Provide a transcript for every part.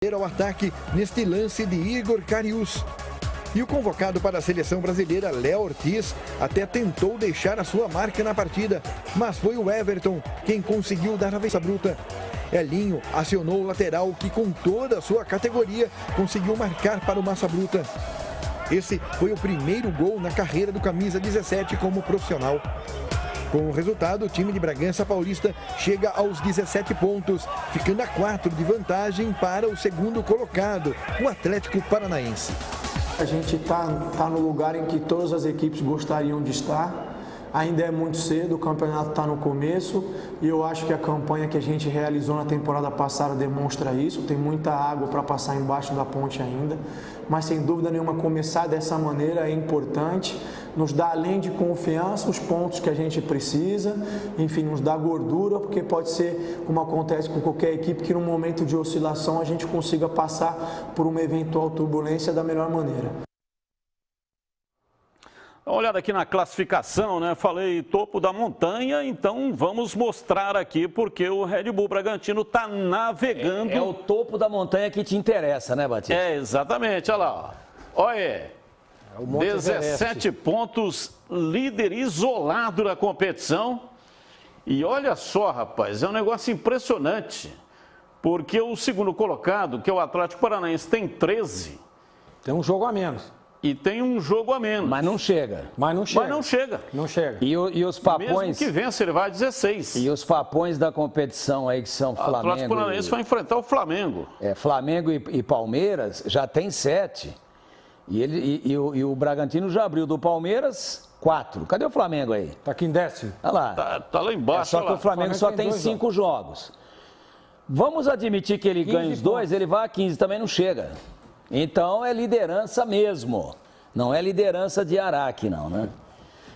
ao ataque neste lance de Igor Karius. E o convocado para a seleção brasileira, Léo Ortiz, até tentou deixar a sua marca na partida, mas foi o Everton quem conseguiu dar a cabeça bruta. Elinho acionou o lateral que, com toda a sua categoria, conseguiu marcar para o Massa Bruta. Esse foi o primeiro gol na carreira do camisa 17 como profissional. Com o resultado, o time de Bragança Paulista chega aos 17 pontos, ficando a 4 de vantagem para o segundo colocado, o Atlético Paranaense. A gente está no lugar em que todas as equipes gostariam de estar. Ainda é muito cedo, o campeonato está no começo e eu acho que a campanha que a gente realizou na temporada passada demonstra isso. Tem muita água para passar embaixo da ponte ainda, mas sem dúvida nenhuma começar dessa maneira é importante. Nos dá, além de confiança, os pontos que a gente precisa, enfim, nos dá gordura, porque pode ser, como acontece com qualquer equipe, que num momento de oscilação a gente consiga passar por uma eventual turbulência da melhor maneira. Dá uma olhada aqui na classificação, né? Falei topo da montanha, então vamos mostrar aqui porque o Red Bull Bragantino está navegando. É o topo da montanha que te interessa, né, Batista? É, exatamente, olha lá. Olha, 17 pontos, líder isolado na competição. E olha só, rapaz, é um negócio impressionante, porque o segundo colocado, que é o Atlético Paranaense, tem 13. Tem um jogo a menos. E tem um jogo a menos. Mas não chega. Mas não chega. Mas não chega. Não chega. E os papões... Mesmo que vença, ele vai a 16. E os papões da competição aí, que são Flamengo... O Atlético Paranaense vai enfrentar o Flamengo. Flamengo e Palmeiras já tem 7. E o Bragantino já abriu do Palmeiras 4. Cadê o Flamengo aí? Tá aqui em 10º. Olha lá. Tá lá embaixo. Só que o Flamengo só tem 5 jogos. Vamos admitir que ele ganha os 2, ele vai a 15, também não chega. Então é liderança mesmo. Não é liderança de Araque, não, né?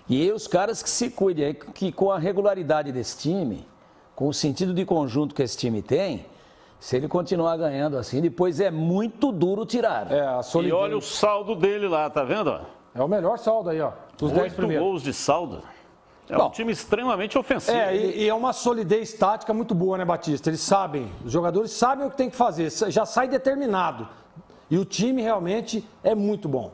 E os caras que se cuidem aí, que com a regularidade desse time, com o sentido de conjunto que esse time tem, se ele continuar ganhando assim, depois é muito duro tirar. E olha o saldo dele lá, tá vendo? É o melhor saldo aí, ó. Dos 10 primeiros. 8 gols de saldo. É um time extremamente ofensivo. E é uma solidez tática muito boa, né, Batista? Eles sabem, os jogadores sabem o que tem que fazer, já sai determinado. E o time realmente é muito bom.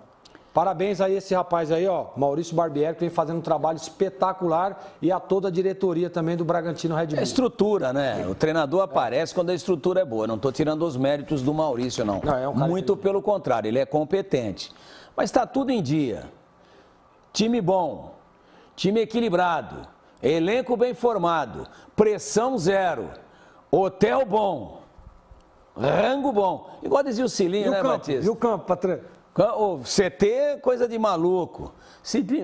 Parabéns a esse rapaz aí, ó, Maurício Barbieri, que vem fazendo um trabalho espetacular, e a toda a diretoria também do Bragantino Red Bull. É estrutura, né? O treinador aparece quando a estrutura é boa. Não estou tirando os méritos do Maurício, não. Muito pelo contrário, ele é competente. Mas está tudo em dia. Time bom, time equilibrado, elenco bem formado, pressão zero, hotel bom, rango bom. Igual dizia o Cilinho, né, Batista? E o campo, patrão? O CT, coisa de maluco.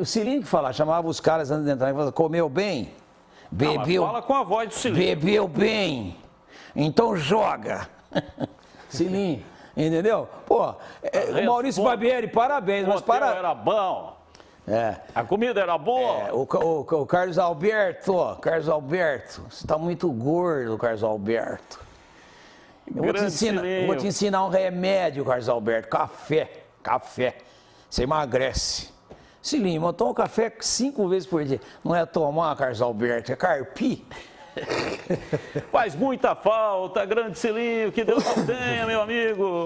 O Cilinho que falava, chamava os caras antes de entrar e falava, comeu bem? Bebeu. Fala com a voz do Cilinho. Bebeu bem. Então joga. Cilinho, entendeu? Pô, o Maurício Barbieri, parabéns. Mas era bom. A comida era boa. O Carlos Alberto, você está muito gordo, Carlos Alberto. Eu vou te ensinar um remédio, Carlos Alberto, café, você emagrece. Cilinho, toma café 5 vezes por dia. Não é tomar, Carlos Alberto, é carpir. Faz muita falta, grande Cilinho, que Deus te tenha, meu amigo.